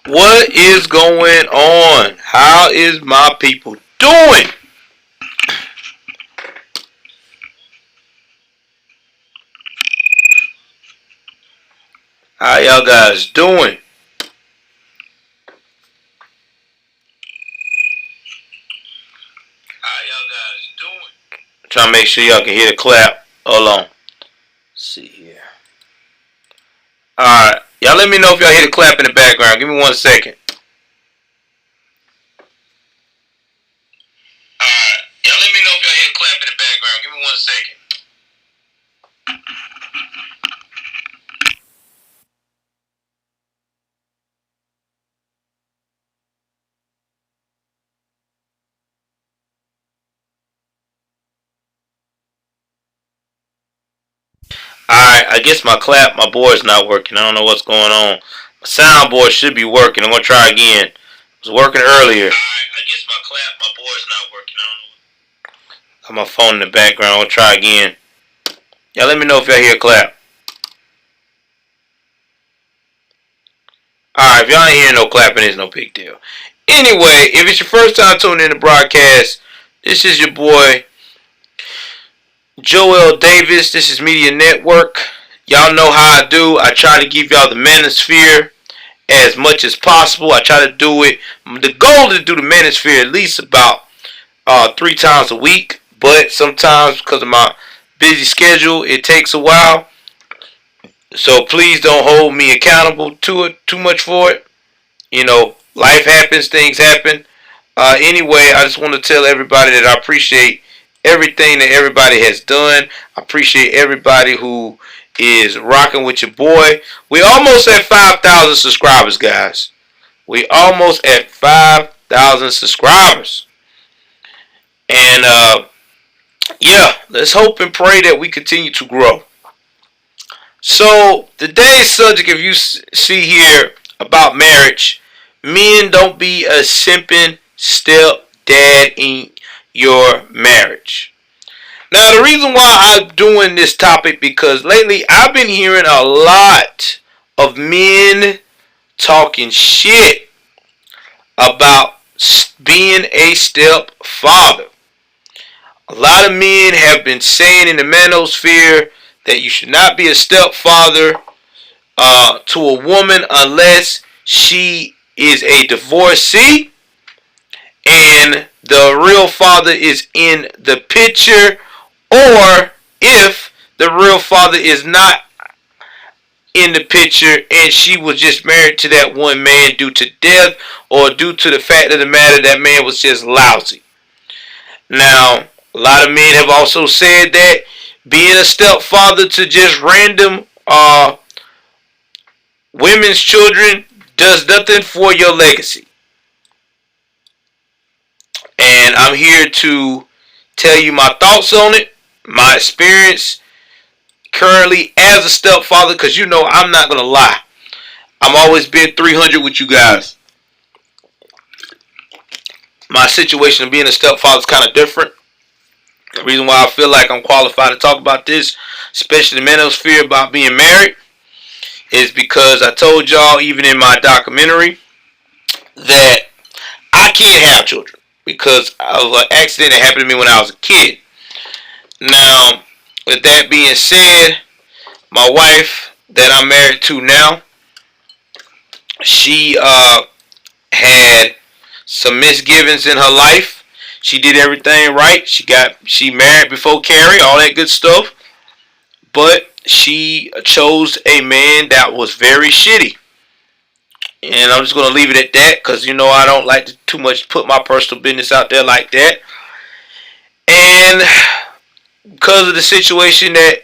What is going on? How is my people doing? How y'all guys doing? Trying to make sure y'all can hear the clap. Hold on. Let's see here. Alright. Y'all let me know if y'all hear the clap in the background. Give me 1 second. Alright. Y'all let me know if y'all hear the clap in the background. Give me 1 second. Alright, I guess my board's not working. I don't know what's going on. My soundboard should be working. I'm gonna try again. It was working earlier. Alright, I guess my board's not working. I don't know. Got my phone in the background. I'm gonna try again. Y'all let me know if y'all hear a clap. Alright, if y'all ain't hearing no clapping, it's no big deal. Anyway, if it's your first time tuning in the broadcast, this is your boy Joel Davis. This is Media Network. Y'all know how I do. I try to give y'all the manosphere as much as possible. I try to do it. The goal is to do the manosphere at least about 3 times a week. But sometimes because of my busy schedule, it takes a while. So please don't hold me accountable to it too much for it. You know, life happens, things happen. Anyway, I just want to tell everybody that I appreciate everything that everybody has done. I appreciate everybody who is rocking with your boy. We almost at 5,000 subscribers, guys. We almost at 5,000 subscribers. And yeah, let's hope and pray that we continue to grow. So today's subject, if you see here about marriage, men, don't be a simping stepdad in your marriage. Now, the reason why I'm doing this topic, because lately I've been hearing a lot of men talking shit about being a stepfather. A lot of men have been saying in the manosphere that you should not be a stepfather to a woman unless she is a divorcee and the real father is in the picture, or if the real father is not in the picture and she was just married to that one man due to death or due to the fact of the matter that man was just lousy. Now, a lot of men have also said that being a stepfather to just random women's children does nothing for your legacy. And I'm here to tell you my thoughts on it, my experience currently as a stepfather, because you know I'm not going to lie. I'm always been 300 with you guys. My situation of being a stepfather is kind of different. The reason why I feel like I'm qualified to talk about this, especially the manosphere about being married, is because I told y'all even in my documentary that I can't have children because of an accident that happened to me when I was a kid. Now, with that being said, my wife that I'm married to now, she had some misgivings in her life. She did everything right. She married before Carrie, all that good stuff. But she chose a man that was very shitty. And I'm just going to leave it at that because, you know, I don't like to too much put my personal business out there like that. And because of the situation that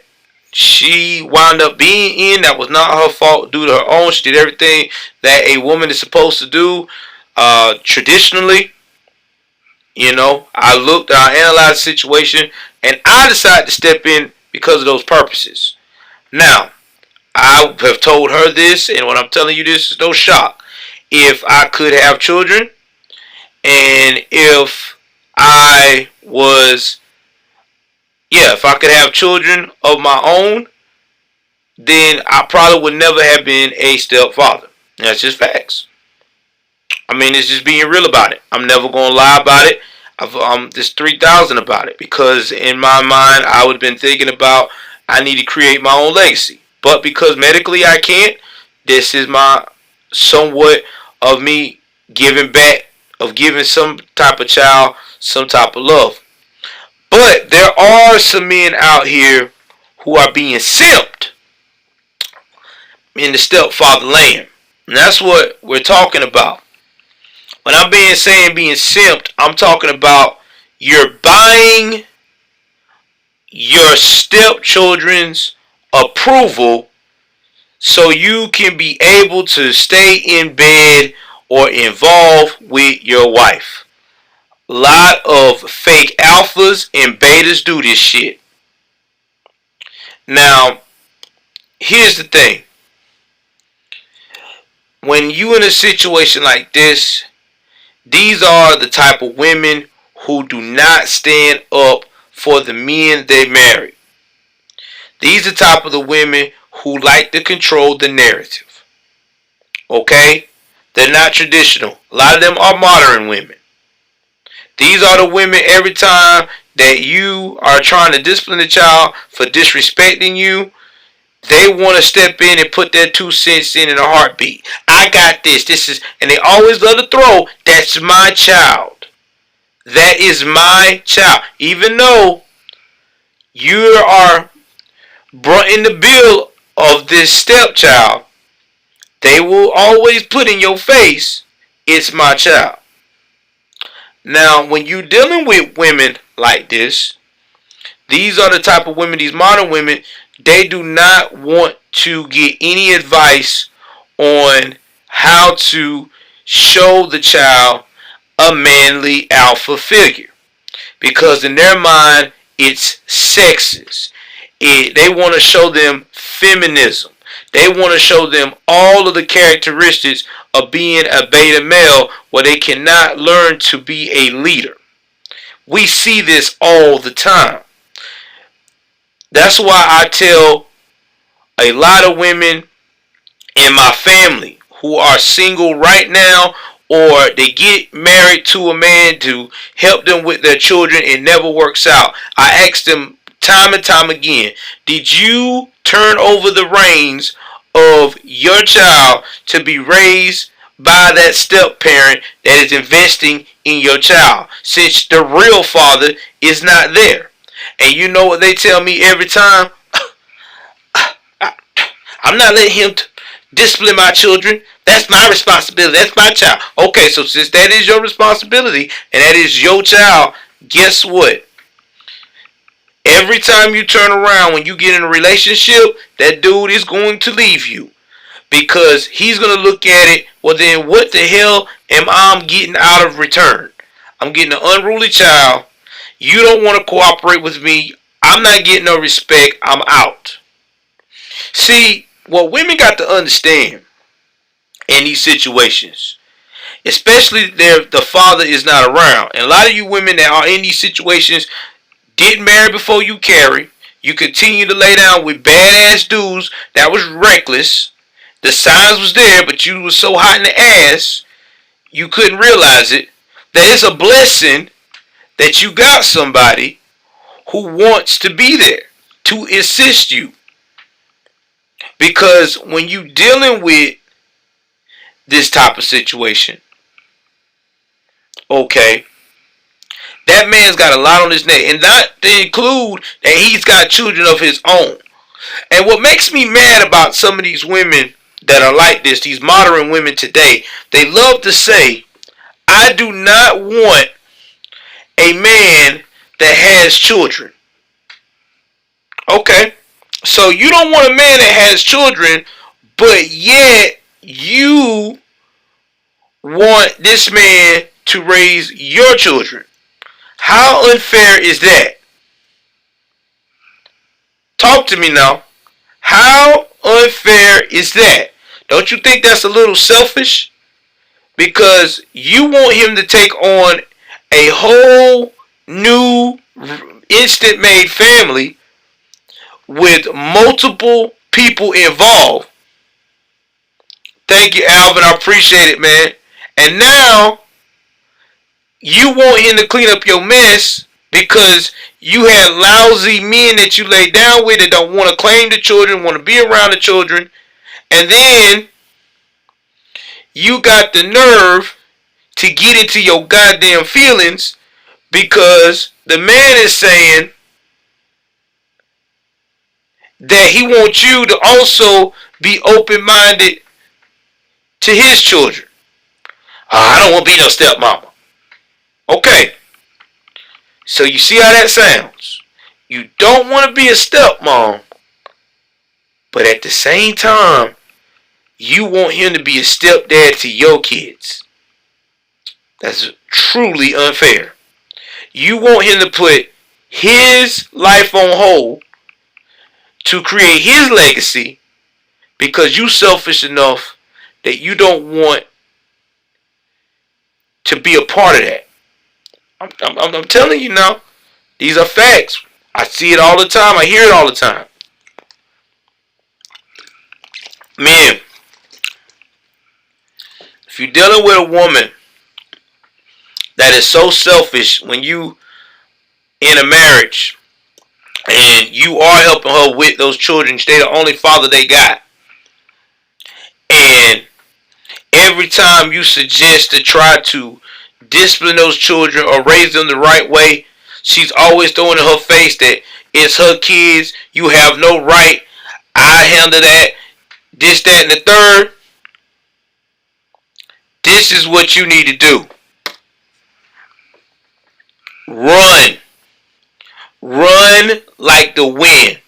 she wound up being in, that was not her fault due to her own. She did everything that a woman is supposed to do traditionally. You know, I analyzed the situation, and I decided to step in because of those purposes. Now, I have told her this, and when I'm telling you this, is no shock. If I could have children, and if I was, if I could have children of my own, then I probably would never have been a stepfather. That's just facts. I mean, it's just being real about it. I'm never gonna lie about it. There's 3,000 about it because in my mind I would have been thinking about I need to create my own legacy, but because medically I can't, this is my somewhat of me giving back, of giving some type of child some type of love. But there are some men out here who are being simped in the stepfather land. And that's what we're talking about. When I'm being simped, I'm talking about you're buying your stepchildren's approval so you can be able to stay in bed or involved with your wife. A lot of fake alphas and betas do this shit. Now, here's the thing. When you in a situation like this, these are the type of women who do not stand up for the men they marry. These are the type of the women who like to control the narrative. Okay? They're not traditional. A lot of them are modern women. These are the women every time that you are trying to discipline a child for disrespecting you, they want to step in and put their 2 cents in a heartbeat. I got this. This is, and they always love to throw, that's my child. That is my child. Even though you are brought in the bill of this stepchild, they will always put in your face, it's my child. Now, when you're dealing with women like this, these are the type of women, these modern women, they do not want to get any advice on how to show the child a manly alpha figure. Because in their mind, it's sexist. They want to show them feminism. They want to show them all of the characteristics of being a beta male where they cannot learn to be a leader. We see this all the time. That's why I tell a lot of women in my family who are single right now or they get married to a man to help them with their children and never works out. I ask them time and time again, did you turn over the reins of your child to be raised by that step parent that is investing in your child since the real father is not there? And you know what they tell me every time? I'm not letting him discipline my children. That's my responsibility. That's my child. Okay, so since that is your responsibility and that is your child, guess what? Every time you turn around when you get in a relationship, that dude is going to leave you. Because he's going to look at it, well then what the hell am I getting out of return? I'm getting an unruly child. You don't want to cooperate with me. I'm not getting no respect. I'm out. See, what women got to understand in these situations, especially if the father is not around, and a lot of you women that are in these situations didn't marry before you carry, you continue to lay down with badass dudes that was reckless. The signs was there, but you was so hot in the ass, you couldn't realize it. That it's a blessing that you got somebody who wants to be there to assist you. Because when you dealing with this type of situation, okay, that man's got a lot on his neck. And not to include that he's got children of his own. And what makes me mad about some of these women that are like this, these modern women today, they love to say, I do not want a man that has children. Okay. So you don't want a man that has children, but yet you want this man to raise your children. How unfair is that? Talk to me now. How unfair is that? Don't you think that's a little selfish? Because you want him to take on a whole new instant made family with multiple people involved. Thank you, Alvin. I appreciate it, man. And now you want him to clean up your mess because you had lousy men that you lay down with that don't want to claim the children, want to be around the children. And then you got the nerve to get into your goddamn feelings because the man is saying that he wants you to also be open-minded to his children. I don't want to be no stepmama. Okay, so you see how that sounds. You don't want to be a stepmom, but at the same time, you want him to be a stepdad to your kids. That's truly unfair. You want him to put his life on hold to create his legacy because you selfish enough that you don't want to be a part of that. I'm telling you now, these are facts. I see it all the time. I hear it all the time. Man, if you're dealing with a woman that is so selfish when you in a marriage and you are helping her with those children, they're the only father they got. And every time you suggest to try to discipline those children or raise them the right way, she's always throwing in her face that it's her kids, you have no right, I handle that, this, that, and the third. This is what you need to do. Run. Run like the wind.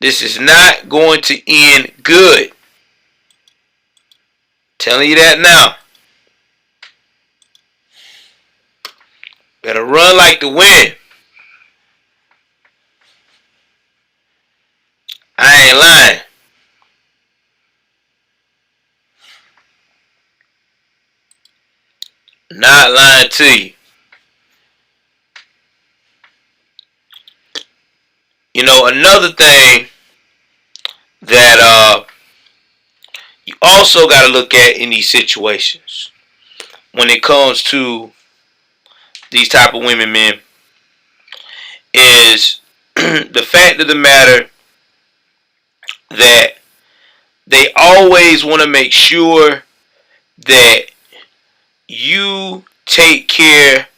This is not going to end good. Telling you that now. Better run like the wind. I ain't lying. Not lying to you. You know, another thing that you also got to look at in these situations when it comes to these type of women, men, is the fact of the matter that they always want to make sure that you take care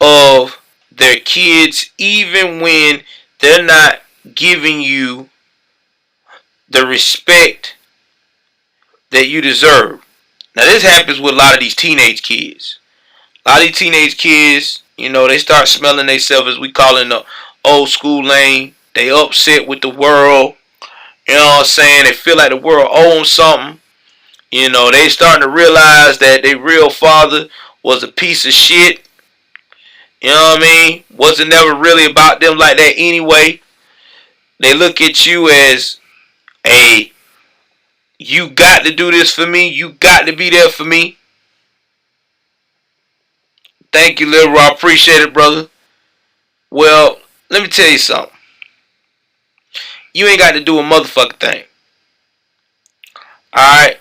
of their kids even when they're not giving you the respect that you deserve. Now this happens with a lot of these teenage kids. A lot of these teenage kids, you know, they start smelling themselves, as we call it, in the old school lane. They upset with the world. You know what I'm saying? They feel like the world owns something. You know, they starting to realize that their real father was a piece of shit. You know what I mean? Wasn't never really about them like that anyway. They look at you as a, you got to do this for me. You got to be there for me. Thank you, Lil Rob. Appreciate it, brother. Well, let me tell you something. You ain't got to do a motherfucking thing. Alright?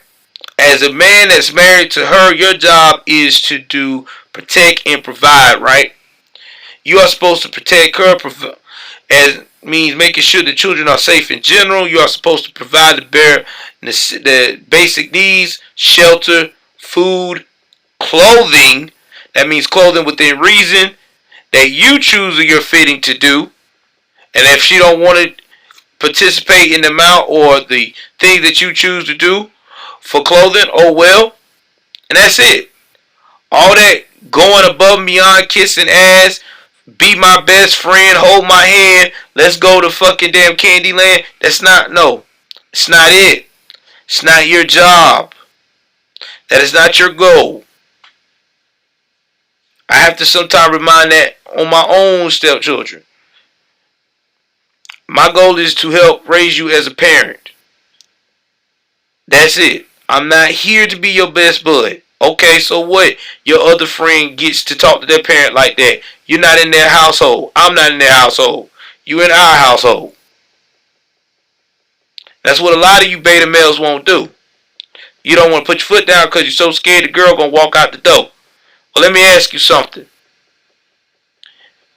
As a man that's married to her, your job is to do, protect, and provide, right? You are supposed to protect her, as means making sure the children are safe in general. You are supposed to provide the basic needs, shelter, food, clothing. That means clothing within reason that you choose or you're fitting to do. And if she don't want to participate in the amount or the things that you choose to do for clothing, oh well. And that's it. All that going above and beyond, kissing ass, be my best friend, hold my hand, let's go to fucking damn Candyland. That's not, no. It's not it. It's not your job. That is not your goal. I have to sometimes remind that on my own stepchildren. My goal is to help raise you as a parent. That's it. I'm not here to be your best bud. Okay, so what? Your other friend gets to talk to their parent like that. You're not in their household. I'm not in their household. You in our household. That's what a lot of you beta males won't do. You don't want to put your foot down because you're so scared the girl gonna walk out the door. Well, let me ask you something.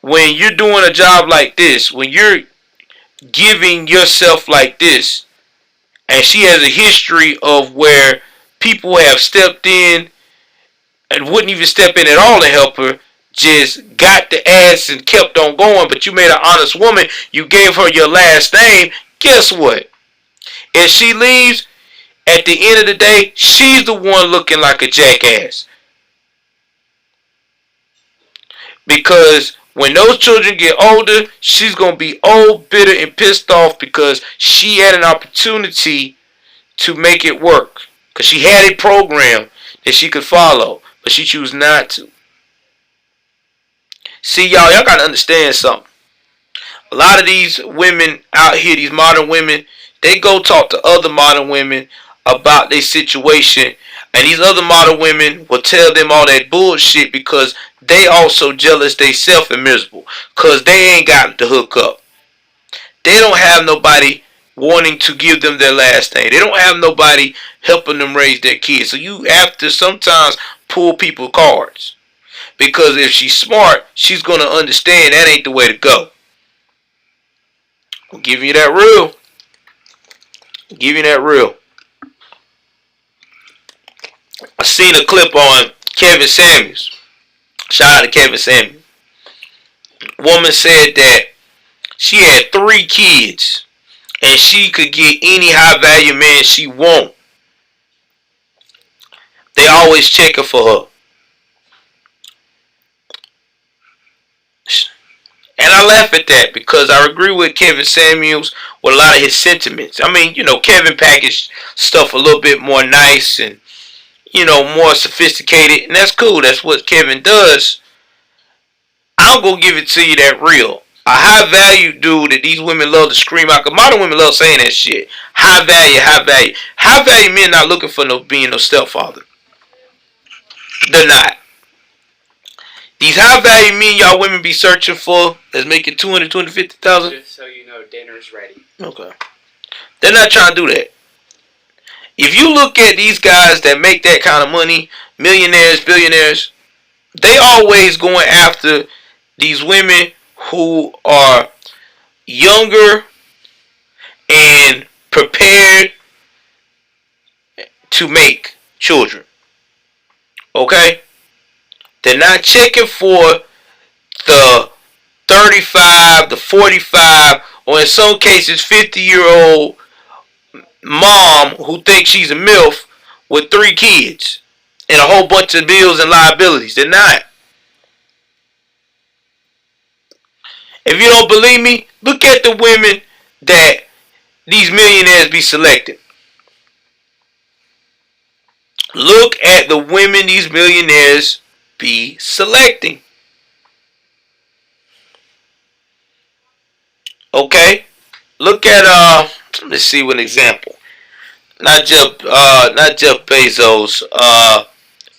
When you're doing a job like this, when you're giving yourself like this, and she has a history of where people have stepped in and wouldn't even step in at all to help her, just got the ass and kept on going, but you made an honest woman, you gave her your last name, guess what? If she leaves, at the end of the day, she's the one looking like a jackass. Because when those children get older, she's going to be old, bitter, and pissed off because she had an opportunity to make it work. Because she had a program that she could follow, but she chose not to. See, y'all got to understand something. A lot of these women out here, these modern women, they go talk to other modern women about their situation, and these other modern women will tell them all that bullshit because they also jealous they self and miserable because they ain't got the hook up. They don't have nobody wanting to give them their last name. They don't have nobody helping them raise their kids. So you have to sometimes pull people cards. Because if she's smart, she's going to understand that ain't the way to go. I'm giving you that real. I'm giving you that real. I seen a clip on Kevin Samuels. Shout out to Kevin Samuels. Woman said that she had 3 kids and she could get any high value man she want. They always checking for her. And I laugh at that because I agree with Kevin Samuels with a lot of his sentiments. I mean, Kevin packaged stuff a little bit more nice and, more sophisticated. And that's cool. That's what Kevin does. I'm going to give it to you that real. A high value dude that these women love to scream out. Because modern women love saying that shit. High value, high value. High value men not looking for being no stepfather. They're not. These high value men y'all women be searching for that's making 200, 250,000. Just so you know, dinner's ready. Okay. They're not trying to do that. If you look at these guys that make that kind of money, millionaires, billionaires, they always going after these women who are younger and prepared to make children. Okay? They're not checking for the 35, the 45, or in some cases 50-year-old mom who thinks she's a MILF with 3 kids and a whole bunch of bills and liabilities. They're not. If you don't believe me, look at the women that these millionaires be selecting. Look at the women these millionaires be selecting. Okay? Look at let's see one example. Not Jeff Bezos.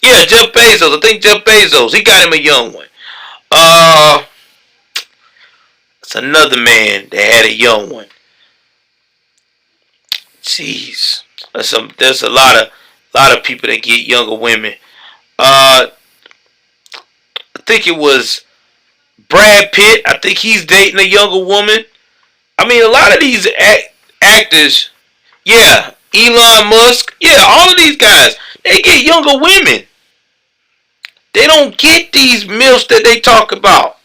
Yeah, Jeff Bezos. I think Jeff Bezos. He got him a young one. It's another man that had a young one. Jeez, there's a lot of people that get younger women. I think it was Brad Pitt. I think he's dating a younger woman. I mean, a lot of these actors, yeah, Elon Musk, yeah, all of these guys, they get younger women. They don't get these MILFs that they talk about.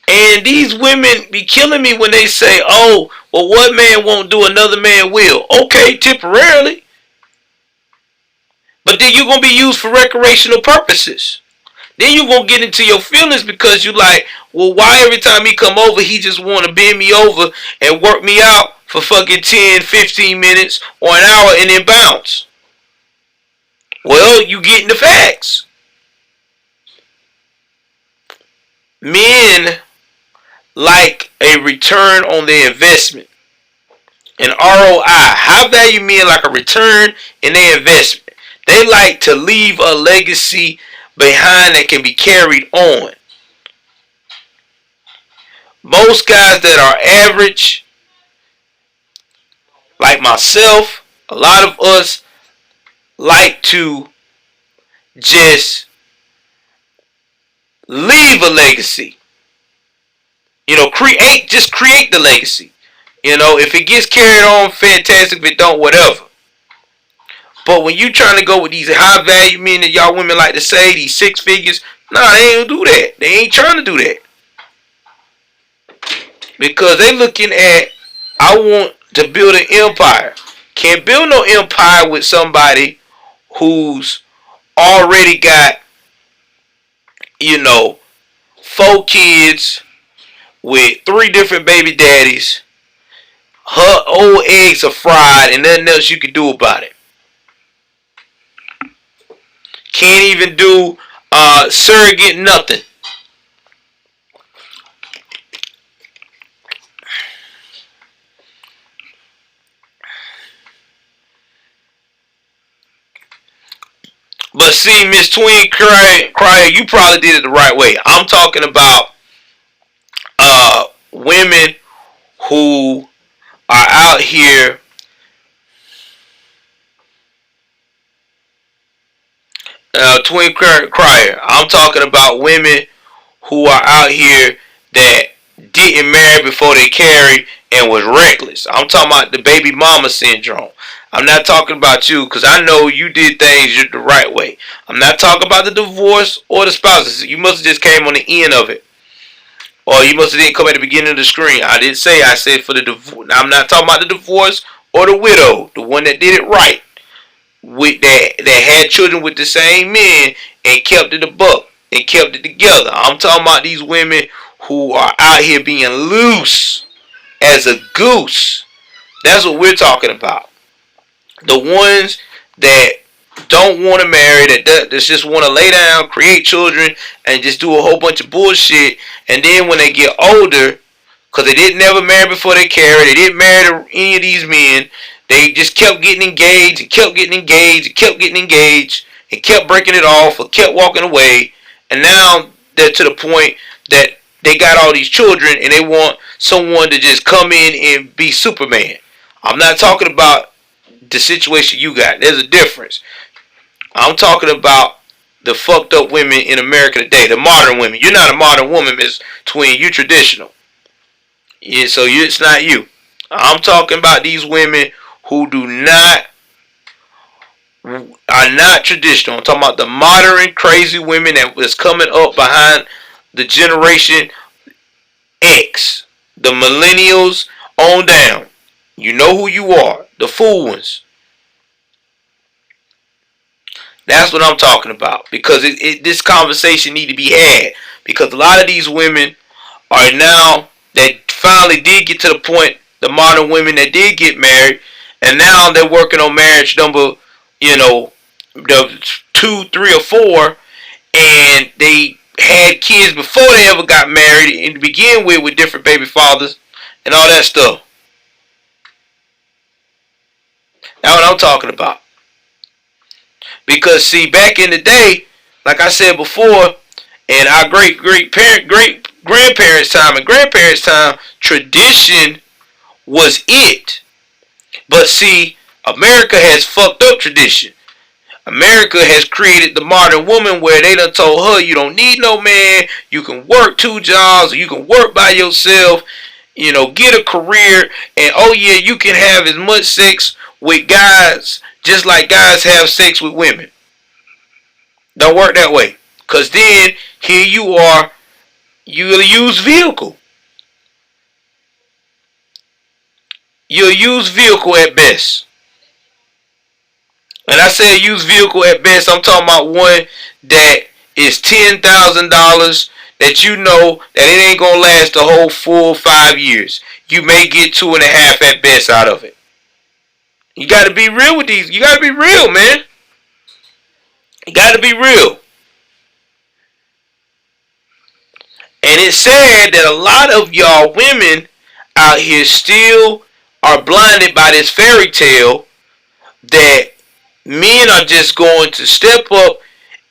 And these women be killing me when they say, oh, well, what man won't do, another man will. Okay, temporarily. But then you're going to be used for recreational purposes. Then you're going to get into your feelings because you're like, well, why every time he come over, he just want to bend me over and work me out for fucking 10, 15 minutes or an hour and then bounce? Well, you getting the facts. Men like a return on their investment. An ROI. High value men like a return in their investment. They like to leave a legacy behind that can be carried on. Most guys that are average, like myself, a lot of us like to just leave a legacy. Create the legacy. If it gets carried on, fantastic. If it don't, whatever. But when you trying to go with these high value men that y'all women like to say, these six figures, nah, they ain't do that. They ain't trying to do that. Because they looking at, I want to build an empire. Can't build no empire with somebody who's already got, 4 kids with 3 different baby daddies. Her old eggs are fried and nothing else you can do about it. Can't even do surrogate nothing. But see, Miss Twin Cryer, you probably did it the right way. I'm talking about women who are out here Twin Cryer. I'm talking about women who are out here that didn't marry before they carried and was reckless. I'm talking about the baby mama syndrome. I'm not talking about you because I know you did things the right way. I'm not talking about the divorce or the spouses. You must have just came on the end of it. Or you must have didn't come at the beginning of the screen. I said for the divorce. I'm not talking about the divorce or the widow. The one that did it right. That had children with the same men and kept it a buck and kept it together. I'm talking about these women who are out here being loose as a goose. That's what we're talking about. The ones that don't want to marry, that just want to lay down, create children, and just do a whole bunch of bullshit. And then when they get older, because they didn't never marry before they carried, they didn't marry any of these men. They just kept getting engaged and kept getting engaged and kept getting engaged and kept breaking it off or kept walking away. And now they're to the point that they got all these children and they want someone to just come in and be Superman. I'm not talking about the situation you got. There's a difference. I'm talking about the fucked up women in America today, the modern women. You're not a modern woman, Miss Twin. You traditional. Yeah, so it's not you. I'm talking about these women who are not traditional. I'm talking about the modern crazy women that was coming up behind the generation X, the millennials on down. You know who you are, the fool ones. That's what I'm talking about. Because this conversation need to be had. Because a lot of these women are now, that finally did get to the point, the modern women that did get married, and now they're working on marriage number, the 2, 3, or 4, and they had kids before they ever got married and to begin with different baby fathers and all that stuff. That's what I'm talking about. Because see, back in the day, like I said before, in our great grandparents' time and grandparents' time, tradition was it. But see, America has fucked up tradition. America has created the modern woman where they done told her you don't need no man, you can work 2 jobs, or you can work by yourself, get a career, and oh yeah, you can have as much sex with guys just like guys have sex with women. Don't work that way. Because then, here you are, you'll use vehicle. You'll use vehicle at best. And I say use vehicle at best, I'm talking about one that is $10,000 that you know that it ain't going to last the whole full 5 years. You may get 2.5 at best out of it. You got to be real with these. You got to be real, man. You got to be real. And it's sad that a lot of y'all women out here still are blinded by this fairy tale that men are just going to step up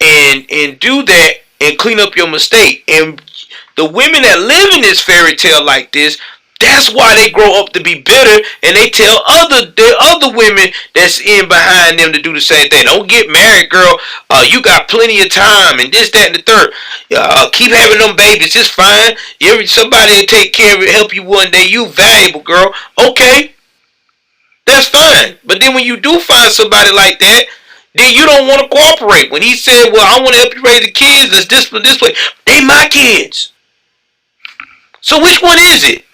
and do that and clean up your mistake. And the women that live in this fairy tale like this, That's why they grow up to be bitter, and they tell their other women that's in behind them to do the same thing. Don't get married, girl. You got plenty of time, and this, that, and the third. Keep having them babies. It's fine. Somebody will take care of it, help you one day. You valuable, girl. Okay, that's fine. But then when you do find somebody like that, then you don't want to cooperate. When he said, well, I want to help you raise the kids, let's discipline this way. They my kids. So which one is it?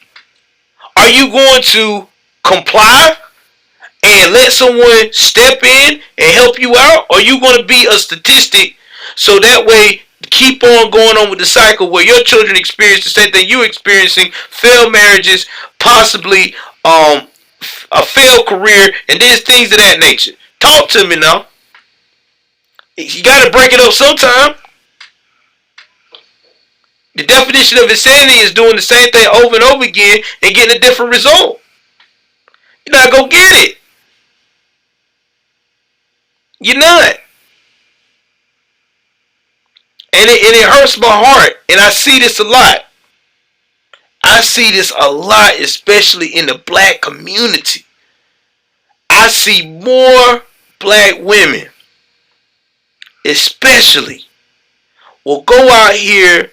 Are you going to comply and let someone step in and help you out? Or are you going to be a statistic so that way keep on going on with the cycle where your children experience the same thing you're experiencing, failed marriages, possibly a failed career, and there's things of that nature. Talk to me now. You got to break it up sometime. The definition of insanity is doing the same thing over and over again and getting a different result. You're not going to get it. You're not. And it hurts my heart. And I see this a lot. I see this a lot, especially in the black community. I see more black women, especially, will go out here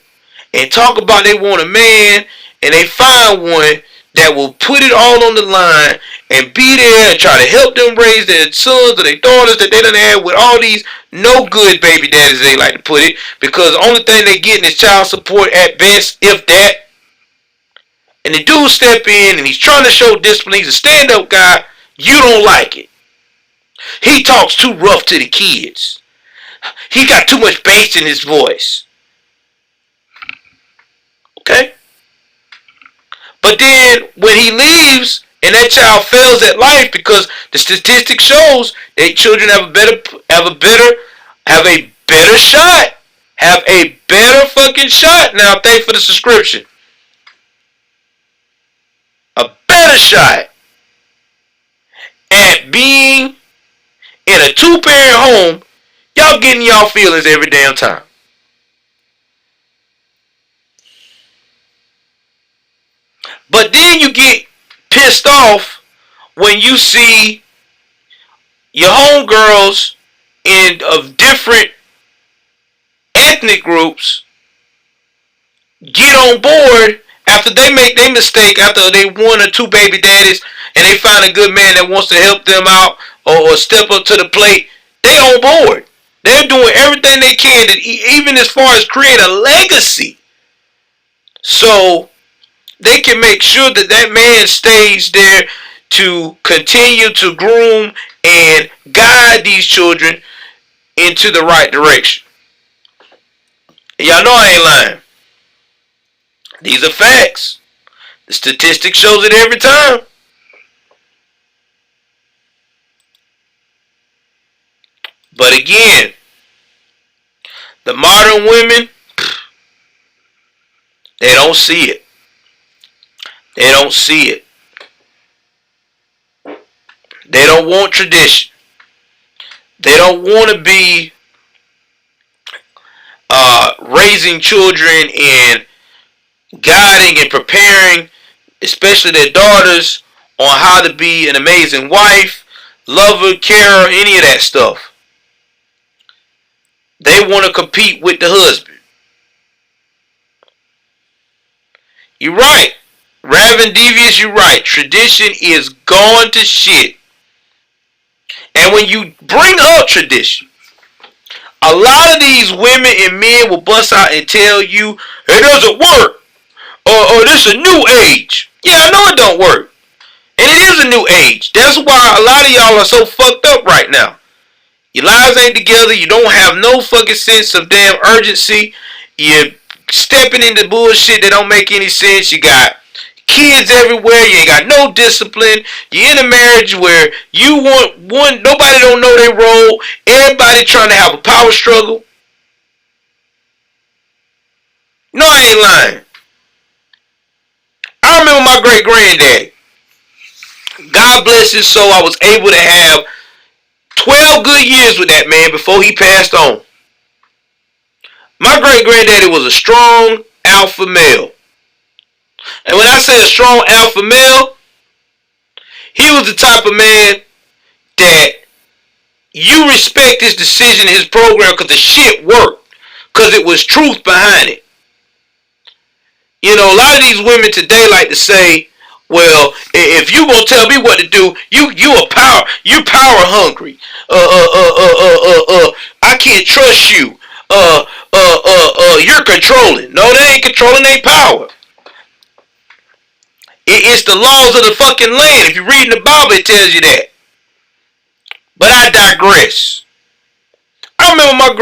and talk about they want a man, and they find one that will put it all on the line and be there and try to help them raise their sons or their daughters that they done had with all these no good baby daddies, they like to put it, because the only thing they getting is child support at best, if that. And the dude step in and he's trying to show discipline. He's a stand-up guy. You don't like it. He talks too rough to the kids. He got too much bass in his voice. Okay? But then when he leaves and that child fails at life, because the statistic shows that children have a better shot. Have a better fucking shot. Now, thanks for the subscription. A better shot at being in a two-parent home. Y'all getting y'all feelings every damn time. But then you get pissed off when you see your homegirls of different ethnic groups get on board after they make their mistake, after they one or two baby daddies, and they find a good man that wants to help them out or step up to the plate. They on board. They're doing everything they can to even as far as create a legacy, so they can make sure that that man stays there to continue to groom and guide these children into the right direction. And y'all know I ain't lying. These are facts. The statistic shows it every time. But again, the modern women, they don't see it. They don't see it. They don't want tradition. They don't want to be raising children and guiding and preparing, especially their daughters, on how to be an amazing wife, lover, carer, any of that stuff. They want to compete with the husband. You're right. Raven Devious, you're right. Tradition is gone to shit. And when you bring up tradition, a lot of these women and men will bust out and tell you, it doesn't work. Or this is a new age. Yeah, I know it don't work. And it is a new age. That's why a lot of y'all are so fucked up right now. Your lives ain't together. You don't have no fucking sense of damn urgency. You're stepping into bullshit that don't make any sense. You got kids everywhere. You ain't got no discipline. You're in a marriage where you want one. Nobody don't know their role. Everybody trying to have a power struggle. No, I ain't lying. I remember my great granddaddy. God bless his soul. I was able to have 12 good years with that man before he passed on. My great granddaddy was a strong alpha male. And when I say a strong alpha male, he was the type of man that you respect his decision, his program, because the shit worked. Because it was truth behind it. You know, a lot of these women today like to say, well, if you gonna tell me what to do, you power hungry. I can't trust you. You're controlling. No, they ain't controlling, they power. It's the laws of the fucking land. If you read in the Bible, it tells you that. But I digress. I remember my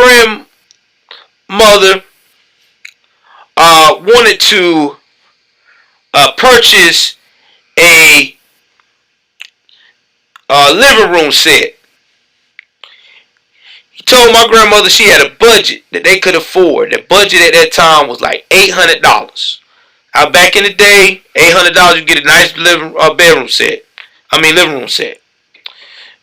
grandmother wanted to purchase a living room set. He told my grandmother she had a budget that they could afford. The budget at that time was like $800. Back in the day, $800 you get a nice bedroom set. Living room set.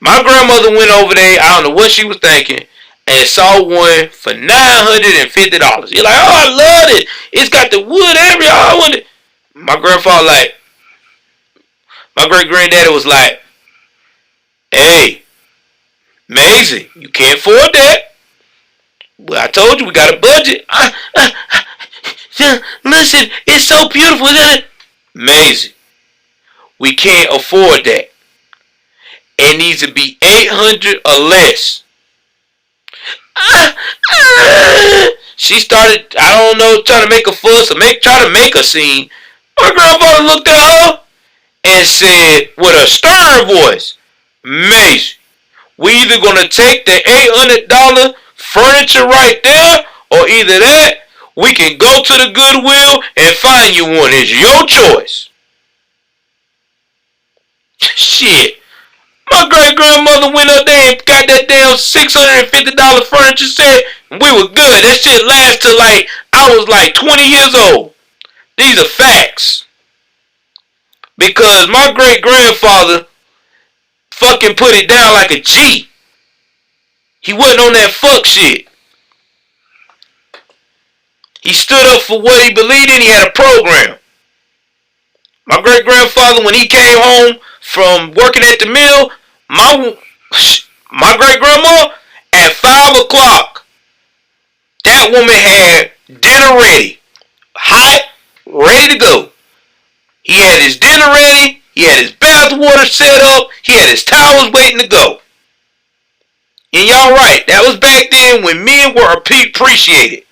My grandmother went over there. I don't know what she was thinking, and saw one for $950. You're like, oh, I love it. It's got the wood everywhere. I want it. My grandfather my great granddaddy was like, hey, Maisie, you can't afford that. Well, I told you we got a budget. Listen, it's so beautiful, isn't it? Maisie, we can't afford that. It needs to be 800 or less. She started, I don't know, trying to make a fuss or try to make a scene. My grandfather looked at her and said with a stern voice, Maisie, we either gonna take the $800 furniture right there, or either that, we can go to the Goodwill and find you one. It's your choice. Shit. My great grandmother went up there and got that damn $650 furniture set, and we were good. That shit lasted till I was 20 years old. These are facts. Because my great grandfather fucking put it down like a G. He wasn't on that fuck shit. He stood up for what he believed in. He had a program. My great grandfather, when he came home from working at the mill, my great grandma, at 5 o'clock, that woman had dinner ready. Hot, ready to go. He had his dinner ready. He had his bath water set up. He had his towels waiting to go. And y'all right, that was back then when men were appreciated.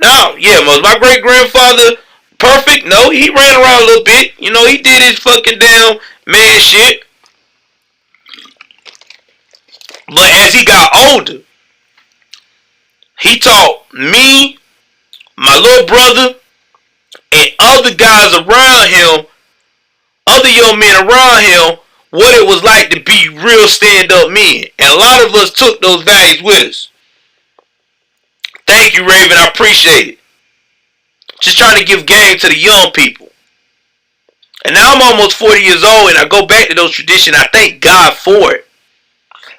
Now, yeah, was my great grandfather perfect? No, he ran around a little bit. You know, he did his fucking damn man shit. But as he got older, he taught me, my little brother, and other guys around him, other young men around him, what it was like to be real stand-up men. And a lot of us took those values with us. Thank you, Raven. I appreciate it. Just trying to give game to the young people. And now I'm almost 40 years old, and I go back to those traditions. I thank God for it.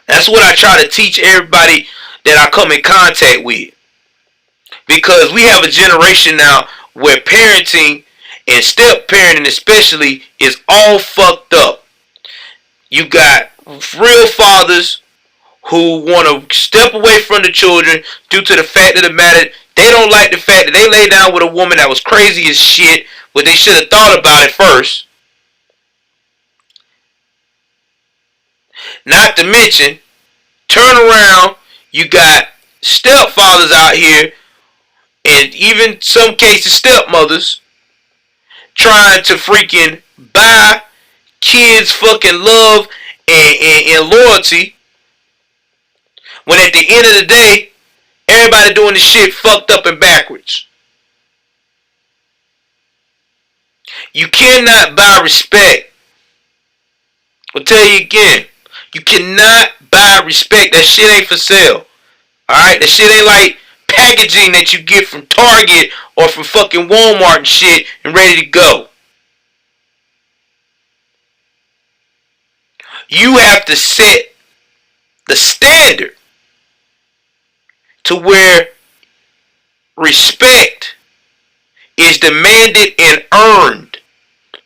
That's what I try to teach everybody that I come in contact with. Because we have a generation now where parenting, and step parenting especially, is all fucked up. You got real fathers who want to step away from the children due to the fact of the matter, they don't like the fact that they lay down with a woman that was crazy as shit, but they should have thought about it first. Not to mention, turn around, you got stepfathers out here, and even some cases stepmothers, trying to freaking buy kids fucking love and loyalty, when at the end of the day, everybody doing this shit fucked up and backwards. You cannot buy respect. I'll tell you again. You cannot buy respect. That shit ain't for sale. Alright? That shit ain't like packaging that you get from Target or from fucking Walmart and shit and ready to go. You have to set the standard to where respect is demanded and earned.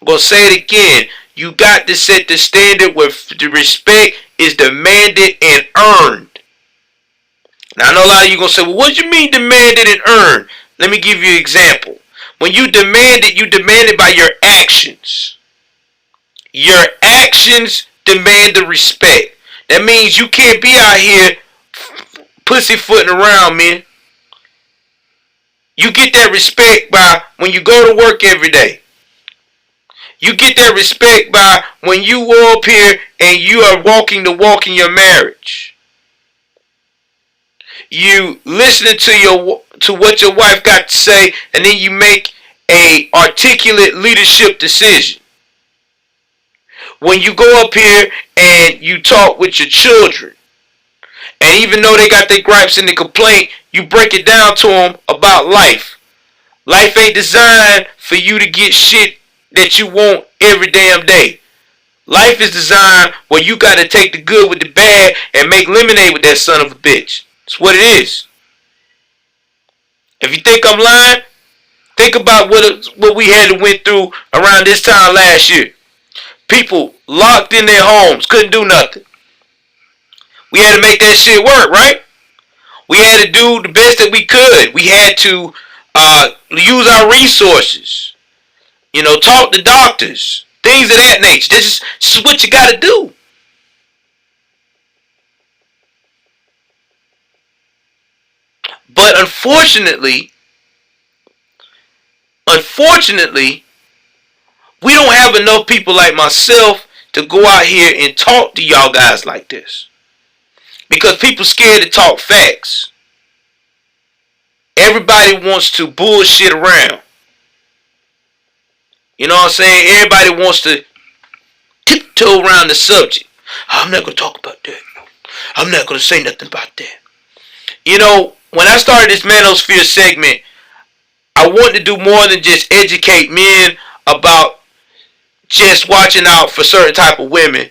I'm going to say it again. You got to set the standard where the respect is demanded and earned. Now, I know a lot of you are going to say, well, what do you mean demanded and earned? Let me give you an example. When you demand it by your actions. Your actions demand the respect. That means you can't be out here pussyfooting around, man. You get that respect by when you go to work every day. You get that respect by when you go up here and you are walking the walk in your marriage. You listening to what your wife got to say, and then you make a articulate leadership decision. When you go up here and you talk with your children, and even though they got their gripes and their complaint, you break it down to them about life. Life ain't designed for you to get shit that you want every damn day. Life is designed where you got to take the good with the bad and make lemonade with that son of a bitch. That's what it is. If you think I'm lying, think about what we had to went through around this time last year. People locked in their homes, couldn't do nothing. We had to make that shit work, right? We had to do the best that we could. We had to use our resources. You know, talk to doctors. Things of that nature. This is what you got to do. But unfortunately, we don't have enough people like myself to go out here and talk to y'all guys like this. Because people scared to talk facts. Everybody wants to bullshit around. You know what I'm saying? Everybody wants to tiptoe around the subject. I'm not going to talk about that. I'm not going to say nothing about that. You know, when I started this Manosphere segment, I wanted to do more than just educate men about just watching out for certain type of women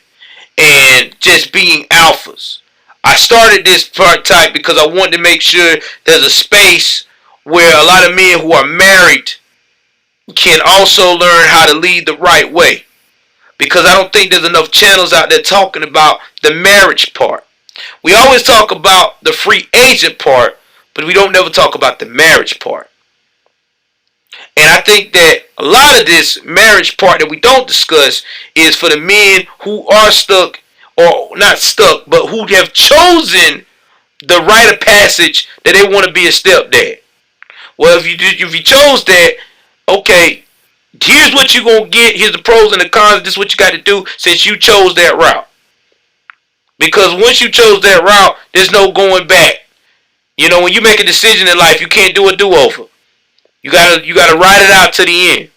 and just being alphas. I started this part type because I wanted to make sure there's a space where a lot of men who are married can also learn how to lead the right way. Because I don't think there's enough channels out there talking about the marriage part. We always talk about the free agent part, but we don't never talk about the marriage part. And I think that a lot of this marriage part that we don't discuss is for the men who are stuck, or not stuck, but who have chosen the rite of passage that they want to be a stepdad. Well, if you chose that, okay, here's what you're going to get. Here's the pros and the cons. This is what you got to do since you chose that route. Because once you chose that route, there's no going back. You know, when you make a decision in life, you can't do a do-over. You gotta ride it out to the end.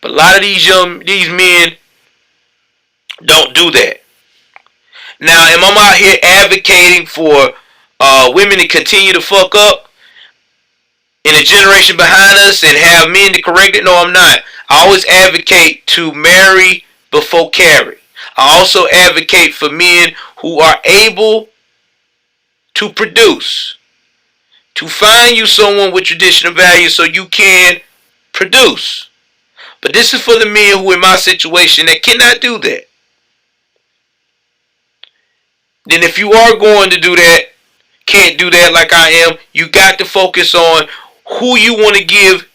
But a lot of these men don't do that. Now, am I out here advocating for women to continue to fuck up in the generation behind us and have men to correct it? No, I'm not. I always advocate to marry before carry. I also advocate for men who are able to produce. To find you someone with traditional values so you can produce. But this is for the men who in my situation that cannot do that. Then if you are going to do that, can't do that like I am, you got to focus on who you want to give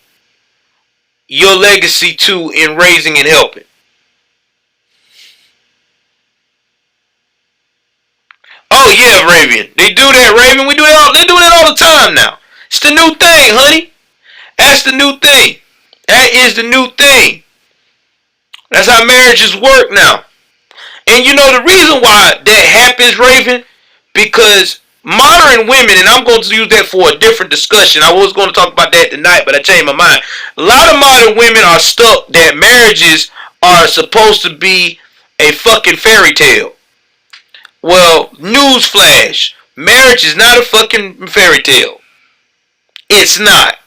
your legacy to in raising and helping. Oh yeah, Raven. They do that, Raven. They do that all the time now. It's the new thing, honey. That's the new thing. That is the new thing. That's how marriages work now. And you know the reason why that happens, Raven, because modern women, and I'm going to use that for a different discussion. I was going to talk about that tonight, but I changed my mind. A lot of modern women are stuck that marriages are supposed to be a fucking fairy tale. Well, newsflash, marriage is not a fucking fairy tale. It's not.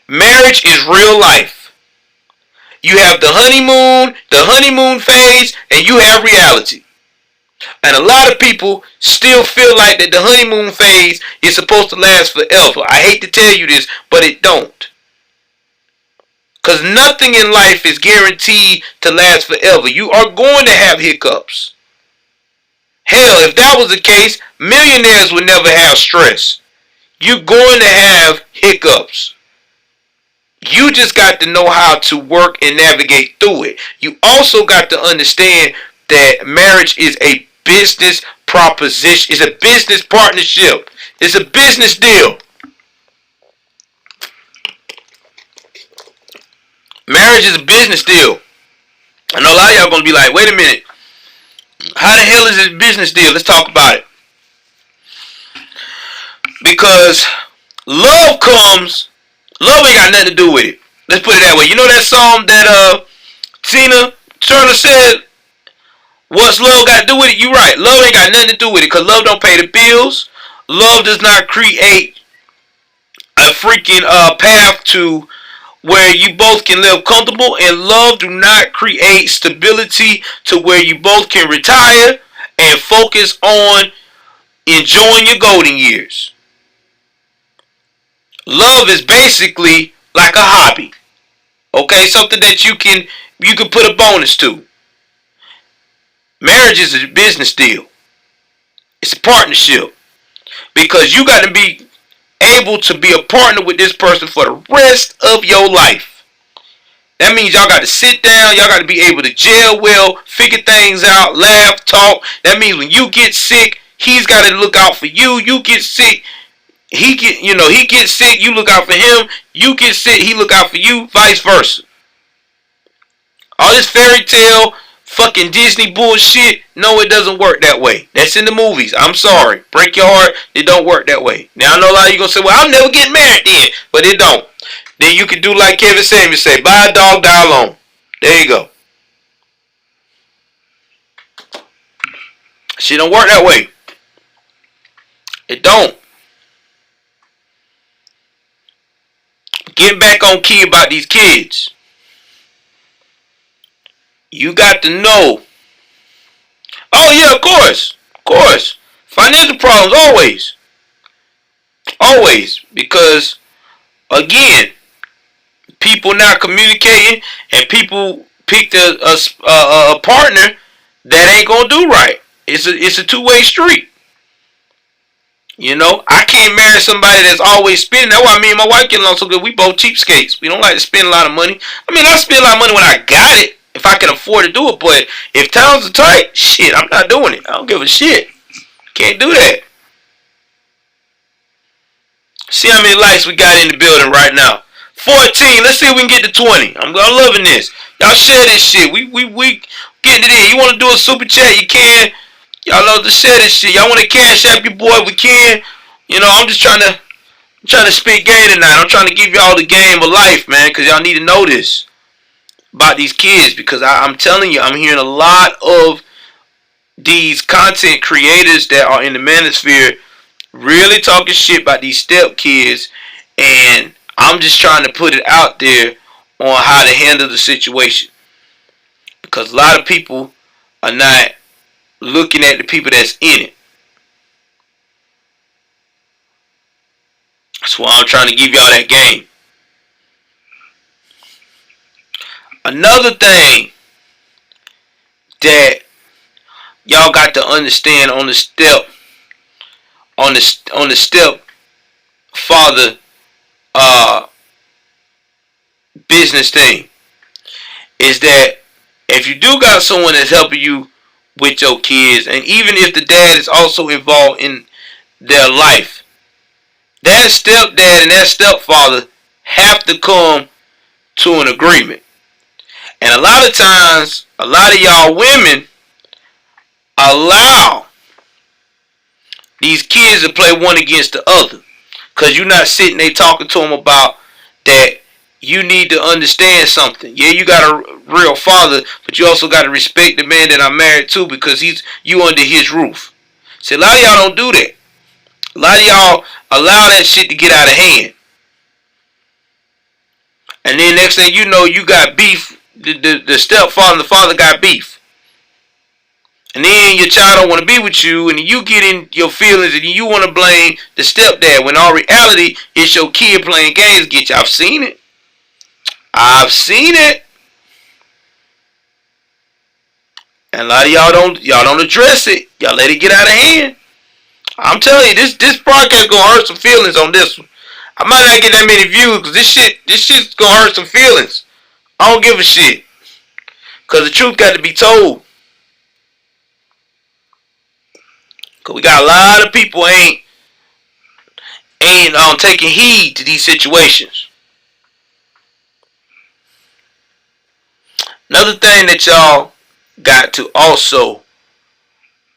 Marriage is real life. You have the honeymoon phase, and you have reality. And a lot of people still feel like that the honeymoon phase is supposed to last forever. I hate to tell you this, but it don't. Because nothing in life is guaranteed to last forever. You are going to have hiccups. Hell, if that was the case, millionaires would never have stress. You're going to have hiccups. You just got to know how to work and navigate through it. You also got to understand that marriage is a business proposition. It's a business partnership. It's a business deal. Marriage is a business deal. I know a lot of y'all are going to be like, wait a minute. How the hell is this a business deal? Let's talk about it. Because love ain't got nothing to do with it. Let's put it that way. You know that song that Tina Turner said, what's love got to do with it? You right. Love ain't got nothing to do with it because love don't pay the bills. Love does not create a freaking path to where you both can live comfortable, and love do not create stability to where you both can retire and focus on enjoying your golden years. Love is basically like a hobby. Okay, something that you can put a bonus to. Marriage is a business deal. It's a partnership. Because you got to be able to be a partner with this person for the rest of your life. That means y'all got to sit down, y'all got to be able to gel well, figure things out, laugh, talk. That means when you get sick, he's got to look out for you. You get sick, he gets sick, you look out for him. You get sick, he look out for you, vice versa. All this fairy tale, fucking Disney bullshit, no, it doesn't work that way. That's in the movies. I'm sorry. Break your heart, it don't work that way. Now, I know a lot of you going to say, well, I'll never get married then. But it don't. Then you can do like Kevin Samuels say, buy a dog, die alone. There you go. Shit don't work that way. It don't. Getting back on key about these kids. You got to know. Oh yeah, of course. Of course. Financial problems always. Always. Because again, people not communicating and people picked a partner that ain't gonna do right. It's a two-way street. You know, I can't marry somebody that's always spending. That's why me and my wife get along so good. We both cheapskates. We don't like to spend a lot of money. I mean, I spend a lot of money when I got it, if I can afford to do it. But if times are tight, shit, I'm not doing it. I don't give a shit. Can't do that. See how many likes we got in the building right now. 14. Let's see if we can get to 20. I'm loving this. Y'all share this shit. We getting it in. You want to do a super chat? You can. Y'all love to share this shit. Y'all want to cash app your boy? We can. You know, I'm just trying to spit game tonight. I'm trying to give y'all the game of life, man, because y'all need to know this about these kids. Because I'm telling you, I'm hearing a lot of these content creators that are in the manosphere really talking shit about these step kids, and I'm just trying to put it out there on how to handle the situation. Because a lot of people are not looking at the people that's in it. That's why I'm trying to give y'all that game. Another thing that y'all got to understand on the step father business thing is that if you do got someone that's helping you with your kids, and even if the dad is also involved in their life, that stepdad and that stepfather have to come to an agreement. And a lot of times, a lot of y'all women allow these kids to play one against the other, because you're not sitting there talking to them about that. You need to understand something. Yeah, you got a real father, but you also got to respect the man that I'm married to, because you under his roof. See, a lot of y'all don't do that. A lot of y'all allow that shit to get out of hand. And then next thing you know, you got beef. The stepfather and the father got beef. And then your child don't want to be with you, and then you get in your feelings, and you want to blame the stepdad, when all reality it's your kid playing games against you. I've seen it. I've seen it. And a lot of y'all don't address it. Y'all let it get out of hand. I'm telling you, this podcast gonna hurt some feelings on this one. I might not get that many views because this shit's gonna hurt some feelings. I don't give a shit. Cause the truth got to be told. Cause we got a lot of people ain't taking heed to these situations. Another thing that y'all got to also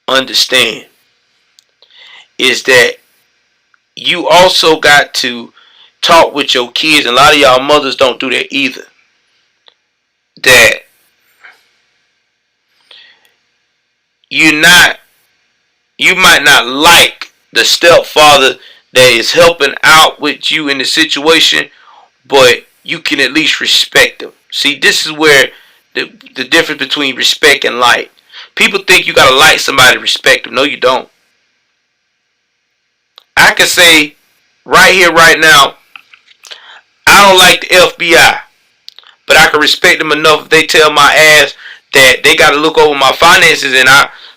understand is that you also got to talk with your kids, and a lot of y'all mothers don't do that either. That you might not like the stepfather that is helping out with you in the situation, but you can at least respect them. See, this is where the difference between respect and like. People think you gotta like somebody to respect them. No, you don't. I can say right here, right now, I don't like the FBI, but I can respect them enough if they tell my ass that they gotta look over my finances, and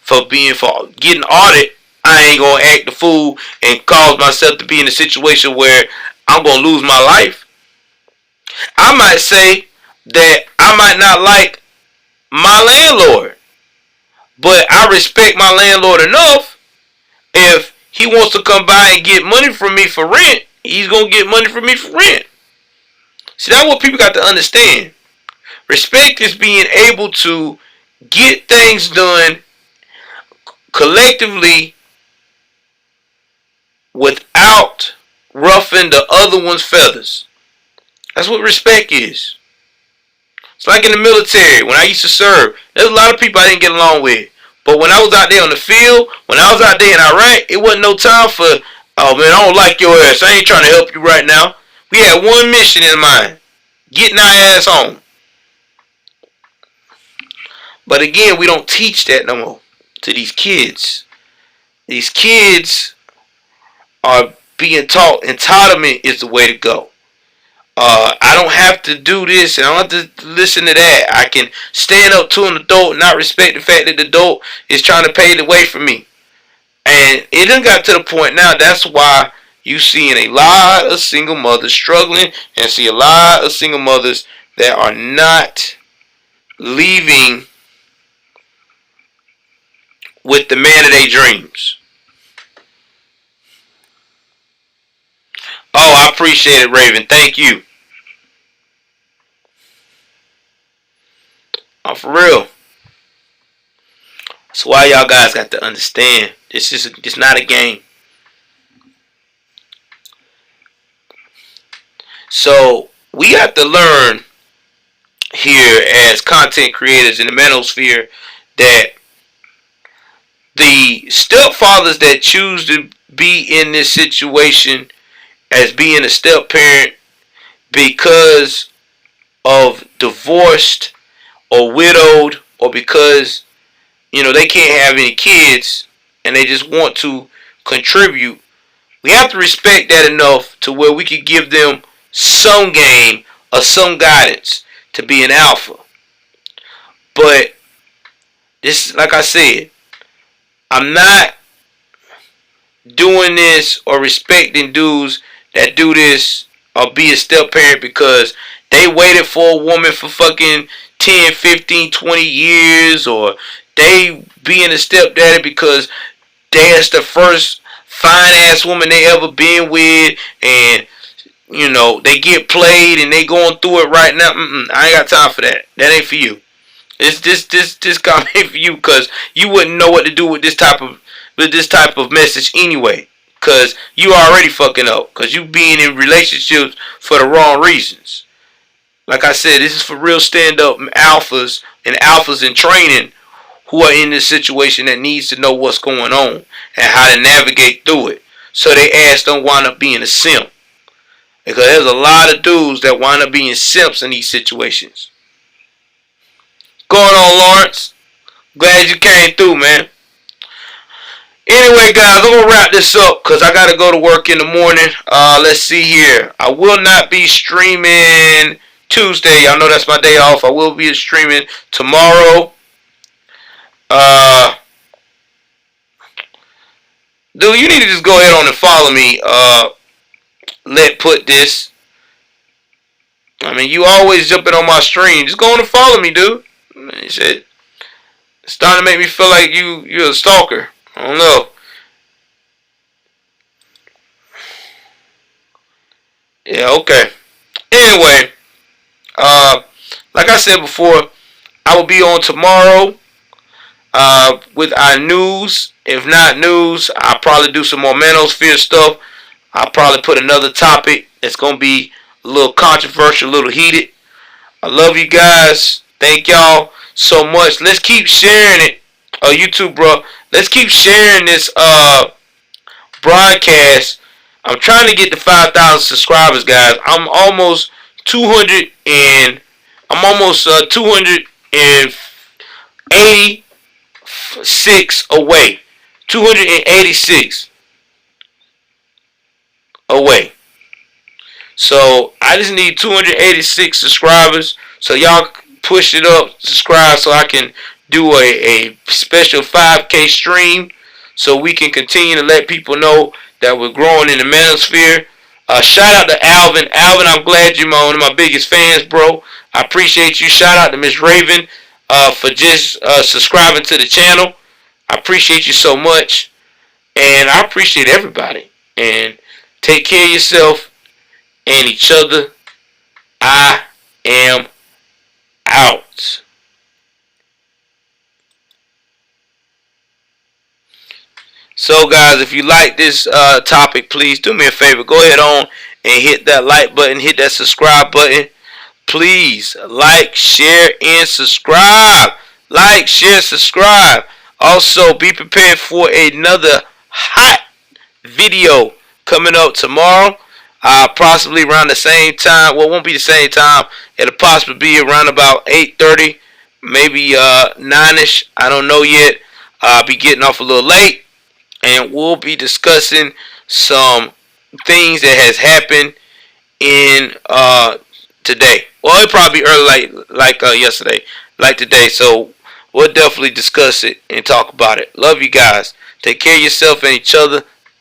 for getting audited, I ain't gonna act the fool and cause myself to be in a situation where I'm gonna lose my life. I might say that I might not like my landlord, but I respect my landlord enough. If he wants to come by and get money from me for rent, he's gonna get money from me for rent. See, that's what people got to understand. Respect is being able to get things done collectively without ruffling the other one's feathers. That's what respect is. It's like in the military, when I used to serve, there's a lot of people I didn't get along with. But when I was out there on the field, when I was out there in Iraq, it wasn't no time for, oh man, I don't like your ass, I ain't trying to help you right now. We had one mission in mind: getting our ass home. But again, we don't teach that no more to these kids. These kids are being taught entitlement is the way to go. I don't have to do this, and I don't have to listen to that. I can stand up to an adult and not respect the fact that the adult is trying to pay the way for me. And it done got to the point now, that's why you seeing a lot of single mothers struggling, and see a lot of single mothers that are not leaving with the man of their dreams. Oh, I appreciate it, Raven. Thank you. Oh, for real. That's why y'all guys got to understand. It's not a game. So we have to learn here as content creators in the manosphere that the stepfathers that choose to be in this situation as being a step parent because of divorced or widowed, or because they can't have any kids and they just want to contribute, we have to respect that enough to where we could give them some game or some guidance to be an alpha. But this, like I said, I'm not doing this or respecting dudes that do this or be a step parent because they waited for a woman for fucking 10, 15, 20 years, or they being a stepdaddy because that's the first fine ass woman they ever been with, and they get played and they going through it right now. I ain't got time for that. That ain't for you. This comment ain't for you, because you wouldn't know what to do with this type of message anyway. Because you already fucking up. Because you being in relationships for the wrong reasons. Like I said, this is for real stand-up alphas and alphas in training who are in this situation that needs to know what's going on and how to navigate through it, so they ass don't wind up being a simp. Because there's a lot of dudes that wind up being simps in these situations. Going on, Lawrence? Glad you came through, man. Anyway, guys, I'm gonna wrap this up because I gotta go to work in the morning. Let's see here. I will not be streaming Tuesday. Y'all know that's my day off. I will be streaming tomorrow. Uh, Dude, you need to just go ahead on and follow me. Let put this. I mean, you always jumping on my stream. Just go on and follow me, dude. He said, it's starting to make me feel like you're a stalker. I don't know. Yeah, okay. Anyway, like I said before, I will be on tomorrow with our news. If not news, I'll probably do some more manosphere stuff. I'll probably put another topic that's going to be a little controversial, a little heated. I love you guys. Thank y'all so much. Let's keep sharing it. YouTube, bro. Let's keep sharing this broadcast. I'm trying to get to 5,000 subscribers, guys. I'm almost 200 and I'm almost 286 away. 286 away. So I just need 286 subscribers. So y'all push it up, subscribe, so I can do a special 5K stream, so we can continue to let people know that we're growing in the manosphere. Shout out to Alvin. Alvin, I'm glad you're one of my biggest fans, bro. I appreciate you. Shout out to Miss Raven for just subscribing to the channel. I appreciate you so much. And I appreciate everybody. And take care of yourself and each other. I am out. So, guys, if you like this topic, please do me a favor. Go ahead on and hit that like button. Hit that subscribe button. Please like, share, and subscribe. Like, share, subscribe. Also, be prepared for another hot video coming up tomorrow. Possibly around the same time. Well, it won't be the same time. It'll possibly be around about 8:30, maybe 9ish. I don't know yet. I'll be getting off a little late, and we'll be discussing some things that has happened in today. Well, it'll probably be early, like yesterday, like today. So we'll definitely discuss it and talk about it. Love you guys. Take care of yourself and each other.